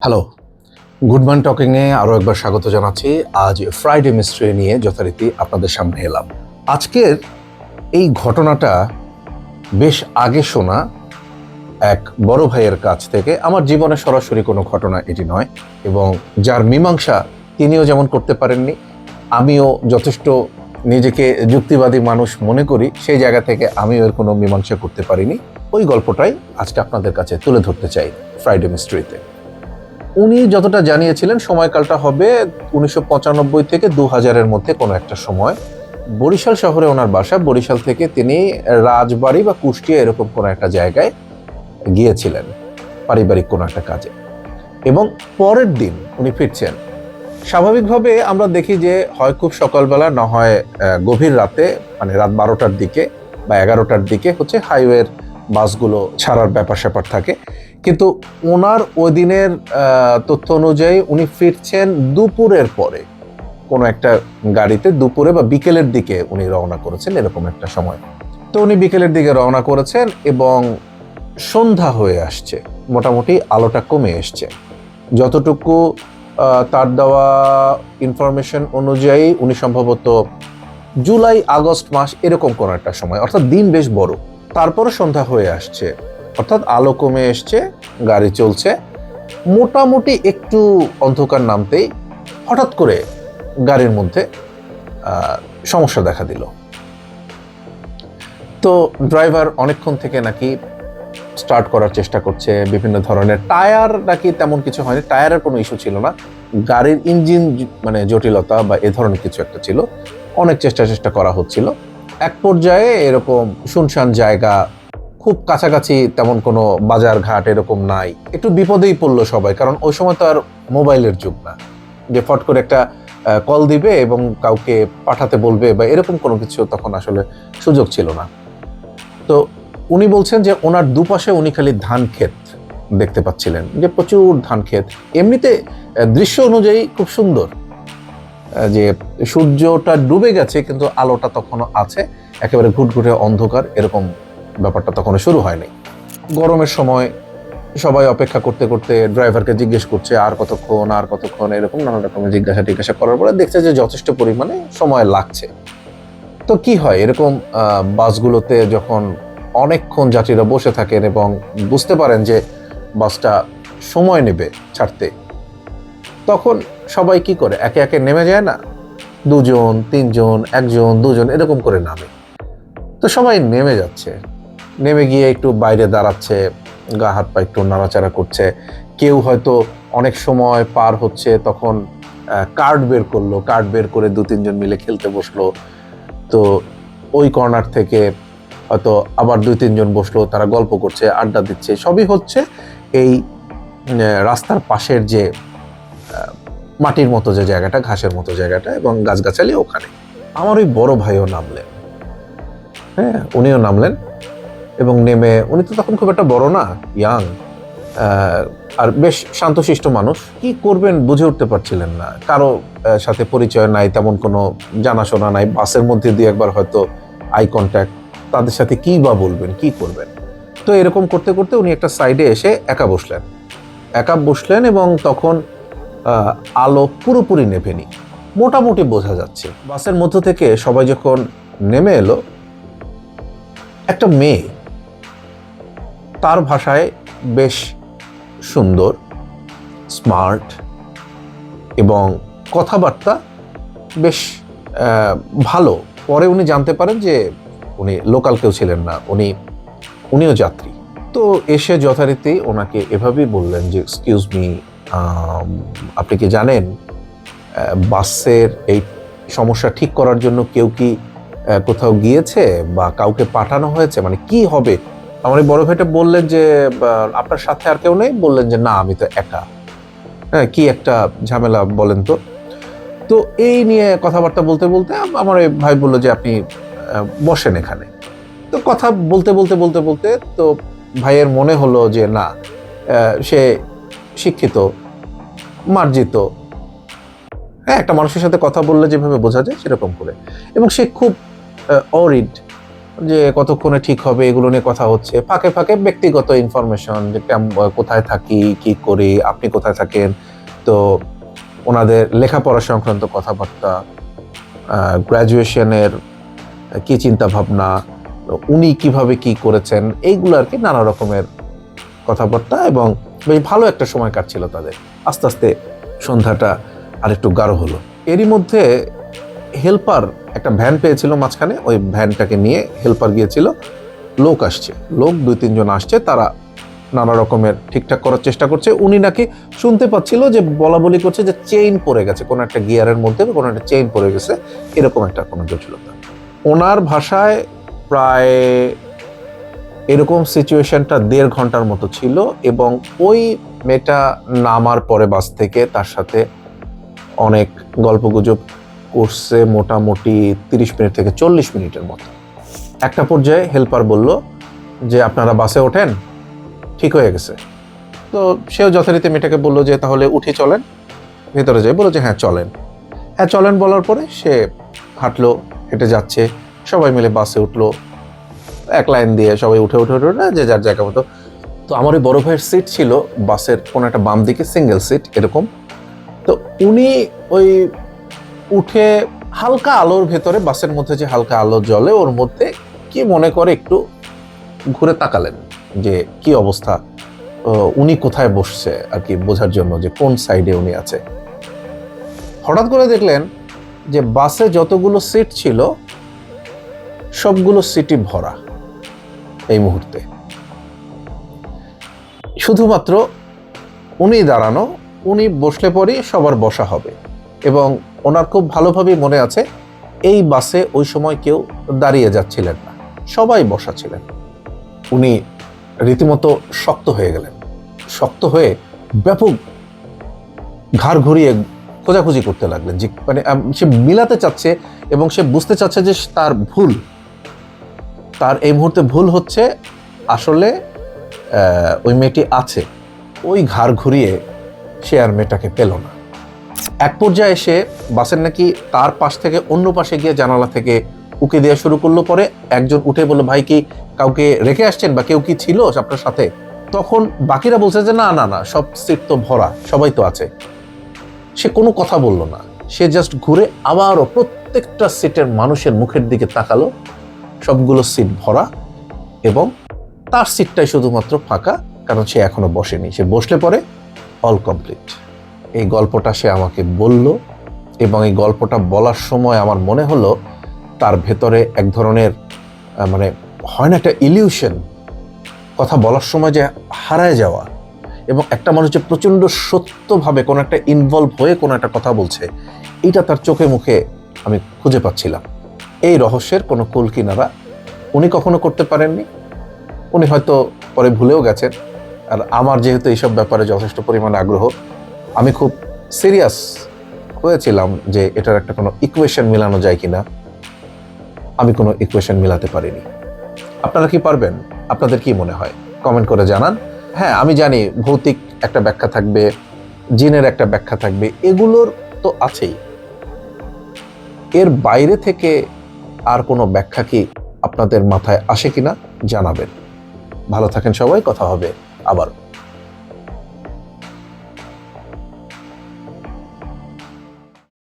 Hello, good morning টকিংয়ে আরও একবার স্বাগত জানাচ্ছি। আজ ফ্রাইডে মিস্ট্রি নিয়ে যথারীতি আপনাদের সামনে এলাম। আজকের এই ঘটনাটা বেশ আগে শোনা এক বড় ভাইয়ের কাছ থেকে। আমার জীবনে সরাসরি কোনো ঘটনা এটি নয়, এবং যার মীমাংসা তিনিও যেমন করতে পারেননি, আমিও যথেষ্ট নিজেকে যুক্তিবাদী মানুষ মনে করি, সেই জায়গা থেকে আমিও এর কোনো মীমাংসা করতে পারিনি। ওই গল্পটাই আজকে আপনাদের কাছে তুলে ধরতে চাই ফ্রাইডে মিস্ট্রিতে। উনি যতটা জানিয়েছিলেন সময়কালটা হবে 1995 থেকে 2000-এর মধ্যে কোনো একটা সময়। বরিশাল শহরে ওনার বাসা। বরিশাল থেকে তিনি রাজবাড়ী বা কুষ্টিয়া এরকম কোনো একটা জায়গায় গিয়েছিলেন পারিবারিক কোনো একটা কাজে, এবং পরের দিন উনি ফিরছেন। স্বাভাবিকভাবে আমরা দেখি যে হয় খুব সকালবেলা, না হয় গভীর রাতে, মানে রাত 12টার দিকে বা 11টার দিকে হচ্ছে হাইওয়ের বাসগুলো ছাড়ার ব্যাপার স্যাপার থাকে। কিন্তু ওনার ওই দিনের তথ্য অনুযায়ী উনি ফিরছেন দুপুরের পরে কোনো একটা গাড়িতে। দুপুরে বা বিকেলের দিকে উনি রওনা করেছেন, এরকম একটা সময়। তো উনি বিকেলের দিকে রওনা করেছেন এবং সন্ধ্যা হয়ে আসছে, মোটামুটি আলোটা কমে এসছে। যতটুকু তার দেওয়া ইনফরমেশন অনুযায়ী উনি সম্ভবত জুলাই আগস্ট মাস এরকম কোনো একটা সময়, অর্থাৎ দিন বেশ বড়। তারপরে সন্ধ্যা হয়ে আসছে, অর্থাৎ আলো কমে এসছে, গাড়ি চলছে। মোটামুটি একটু অন্ধকার নামতেই হঠাৎ করে গাড়ির মধ্যে সমস্যা দেখা দিল। তো ড্রাইভার অনেকক্ষণ থেকে নাকি স্টার্ট করার চেষ্টা করছে, বিভিন্ন ধরনের টায়ার নাকি তেমন কিছু হয়নি, টায়ারের কোনো ইস্যু ছিল না, গাড়ির ইঞ্জিন মানে জটিলতা বা এ ধরনের কিছু একটা ছিল। অনেক চেষ্টা করা হচ্ছিল। এক পর্যায়ে এরকম শুনশান জায়গা, খুব কাছাকাছি তেমন কোনো বাজার ঘাট এরকম নাই, একটু বিপদেই পড়লো সবাই, কারণ ওই সময় তো আর মোবাইলের যুগ না যে ফট করে একটা কল দিবে এবং কাউকে পাঠাতে বলবে বা এরকম কোনো কিছু তখন আসলে সুযোগ ছিল না। তো উনি বলছেন যে ওনার দুপাশে উনি খালি ধান ক্ষেত দেখতে পাচ্ছিলেন, যে প্রচুর ধান ক্ষেত। এমনিতে দৃশ্য অনুযায়ী খুব সুন্দর, যে সূর্যটা ডুবে গেছে কিন্তু আলোটা তখনও আছে, একেবারে ঘুটঘুটে অন্ধকার, এরকম ব্যাপারটা তখনও শুরু হয়নি। গরমের সময় সবাই অপেক্ষা করতে করতে ড্রাইভারকে জিজ্ঞেস করছে আর কতক্ষণ, এরকম নানা রকমের জিজ্ঞাসা করার পরে দেখছে যে যথেষ্ট পরিমাণে সময় লাগছে। তো কি হয়, এরকম বাসগুলোতে যখন অনেকক্ষণ যাত্রীরা বসে থাকেন এবং বুঝতে পারেন যে বাসটা সময় নেবে ছাড়তে, তখন সবাই কি করে, একে একে নেমে যায় না, দুজন তিনজন, একজন দুজন এরকম করে নামে। তো সবাই নেমে যাচ্ছে, নেমে গিয়ে একটু বাইরে দাঁড়াচ্ছে, গা হাত পা একটু নাড়াচাড়া করছে। কেউ হয়তো অনেক সময় পার হচ্ছে, তখন কার্ড বের করলো, কার্ড বের করে দু তিনজন মিলে খেলতে বসলো। তো ওই কর্নার থেকে হয়তো আবার দুই তিনজন বসলো, তারা গল্প করছে, আড্ডা দিচ্ছে। সবই হচ্ছে এই রাস্তার পাশের যে মাটির মতো যে জায়গাটা, ঘাসের মতো জায়গাটা এবং গাছগাছালি ওখানে। আমার ওই বড় ভাইও নামলেন, হ্যাঁ উনিও নামলেন, এবং নেমে উনি তো তখন খুব একটা বড় না, ইয়াং, আর বেশ শান্তশিষ্ট মানুষ। কি করবেন বুঝে উঠতে পারছিলেন না, কারো সাথে পরিচয় নাই, তেমন কোনো জানাশোনা নাই, বাসের মধ্যে দিয়ে একবার হয়তো আই কন্ট্যাক্ট, তাদের সাথে কি বা বলবেন, কি করবেন। তো এরকম করতে করতে উনি একটা সাইডে এসে একা বসলেন এবং তখন আলো পুরোপুরি নেভেনি, মোটামুটি বোঝা যাচ্ছে। বাসের মধ্য থেকে সবাই যখন নেমে এলো, একটা মেয়ে, তার ভাষায় বেশ সুন্দর, স্মার্ট, এবং কথাবার্তা বেশ ভালো। পরে উনি জানতে পারেন যে উনি লোকাল কেউ ছিলেন না, উনিও যাত্রী। তো এসে যথারীতি ওনাকে এভাবেই বললেন যে এক্সকিউজ মি, আপনি কি জানেন বাসের এই সমস্যা ঠিক করার জন্য কেউ কি কোথাও গিয়েছে বা কাউকে পাঠানো হয়েছে, মানে কি হবে। আমার এই বড় ভাইটা বললেন যে আপনার সাথে আর কেউ নেই? বললেন যে না, আমি তো একা। হ্যাঁ, কি একটা ঝামেলা বলেন তো। তো এই নিয়ে কথাবার্তা বলতে বলতে আমার এই ভাই বললো যে আপনি বসেন এখানে। তো কথা বলতে তো ভাইয়ের মনে হলো যে না, সে শিক্ষিত, মার্জিত, হ্যাঁ একটা মানুষের সাথে কথা বললে যেভাবে বোঝা যায় সেরকম করে, এবং সে খুব অরিড, যে কতক্ষণে ঠিক হবে এগুলো নিয়ে কথা হচ্ছে, ফাঁকে ফাঁকে ব্যক্তিগত ইনফরমেশন, যে কোথায় থাকি, কি করি, আপনি কোথায় থাকেন, তো ওনাদের লেখাপড়া সংক্রান্ত কথাবার্তা, গ্র্যাজুয়েশনের কি চিন্তা ভাবনা, উনি কিভাবে কি করেছেন, এইগুলো আর কি নানা রকমের কথাবার্তা, এবং বেশ ভালো একটা সময় কাটছিল তাদের। আস্তে আস্তে সন্ধ্যাটা আর একটু গাঢ় হলো। এরই মধ্যে হেল্পার একটা ভ্যান পেয়েছিল মাঝখানে, ওই ভ্যানটাকে নিয়ে হেল্পার গিয়েছিল, লোক আসছে, লোক 2-3 জন আসছে, তারা নানা রকমের ঠিকঠাক করার চেষ্টা করছে। উনি নাকি শুনতে পাচ্ছিল যে বলা বলি করছে যে চেইন পড়ে গেছে, কোনো একটা গিয়ারের মধ্যে কোনো একটা চেইন পড়ে গেছে, এরকম একটা কোনো জটিলতা। ওনার ভাষায় প্রায় এরকম সিচুয়েশনটা 1.5 ঘন্টার মতো ছিল, এবং ওই মেয়েটা নামার পরে বাস থেকে তার সাথে অনেক গল্পগুজব করছে, মোটামুটি 30 মিনিট থেকে 40 মিনিটের মতো। একটা পর্যায়ে হেল্পার বলল যে আপনারা বাসে ওঠেন, ঠিক হয়ে গেছে। তো সেও যথারীতি মেয়েটাকে বললো যে তাহলে উঠে চলেন, ভেতরে যাই। বললো যে হ্যাঁ চলেন। হ্যাঁ চলেন বলার পরে সে হাঁটলো, হেঁটে যাচ্ছে, সবাই মিলে বাসে উঠলো, এক লাইন দিয়ে সবাই উঠে উঠে উঠে যে যার জায়গা মতো। তো আমার ওই বড় ভাইয়ের সিট ছিল বাসের কোনো একটা বাম দিকে, সিঙ্গেল সিট এরকম। তো উনি ওই উঠে হালকা আলোর ভেতরে, বাসের মধ্যে যে হালকা আলো জ্বলে ওর মধ্যে কি মনে করে একটু ঘুরে তাকালেন যে কি অবস্থা, উনি কোথায় বসছে আর কি বোঝার জন্য যে কোন সাইডে উনি আছে। হঠাৎ করে দেখলেন যে বাসে যতগুলো সিট ছিল সবগুলো সিটই ভরা এই মুহূর্তে, শুধুমাত্র উনি দাঁড়ানো, উনি বসলে পরই সবার বসা হবে। এবং ওনার খুব ভালোভাবেই মনে আছে এই বাসে ওই সময় কেউ দাঁড়িয়ে যাচ্ছিলেন না, সবাই বসা ছিলেন। উনি রীতিমতো শক্ত হয়ে গেলেন, শক্ত হয়ে ব্যাপক ঘাড় ঘুরিয়ে খোঁজাখুঁজি করতে লাগলেন, যে মানে সে মিলাতে চাচ্ছে এবং সে বুঝতে চাচ্ছে যে তার ভুল, তার এই মুহূর্তে ভুল হচ্ছে, আসলে ওই মেয়েটি আছে। ওই ঘাড় ঘুরিয়ে সে আর মেয়েটাকে পেল না। এক পর্যায়ে এসে বাসের নাকি তার পাশ থেকে অন্য পাশে গিয়ে জানালা থেকে উকি দেওয়া শুরু করলো। পরে একজন উঠে বলল ভাই কি কাউকে রেখে আসছেন বা কেউ কি ছিল আপনার সাথে? তখন বাকিরা বলছে যে না না না, সব সিট তো ভরা, সবাই তো আছে। সে কোনো কথা বলল না, সে জাস্ট ঘুরে আবারও প্রত্যেকটা সিটের মানুষের মুখের দিকে তাকালো, সবগুলো সিট ভরা এবং তার সিটটাই শুধুমাত্র ফাঁকা, কারণ সে এখনো বসেনি। সে বসলে পরে অল কমপ্লিট। এই গল্পটা সে আমাকে বলল, এবং এই গল্পটা বলার সময় আমার মনে হলো তার ভেতরে এক ধরনের মানে হয় না একটা ইলিউশন, কথা বলার সময় যে হারায় যাওয়া, এবং একটা মানুষ যে প্রচণ্ড সত্যভাবে কোনো একটা ইনভলভ হয়ে কোনো একটা কথা বলছে, এইটা তার চোখে মুখে আমি খুঁজে পাচ্ছিলাম। এই রহস্যের কোনো কুল কিনারা উনি কখনো করতে পারেননি, উনি হয়তো পরে ভুলেও গেছেন। আর আমার যেহেতু এইসব ব্যাপারে যথেষ্ট পরিমাণে আগ্রহ, আমি খুব সিরিয়াস হয়েছিলাম যে এটার একটা কোনো ইকুয়েশন মিলানো যায় কিনা। আমি কোনো ইকুয়েশন মিলাতে পারিনি। আপনারা কি পারবেন? আপনাদের কি মনে হয় কমেন্ট করে জানান। হ্যাঁ আমি জানি ভৌতিক একটা ব্যাখ্যা থাকবে, জিনের একটা ব্যাখ্যা থাকবে, এগুলোর তো আছেই। এর বাইরে থেকে আর কোনো ব্যাখ্যা কি আপনাদের মাথায় আসে কিনা জানাবেন। ভালো থাকেন সবাই, কথা হবে আবার।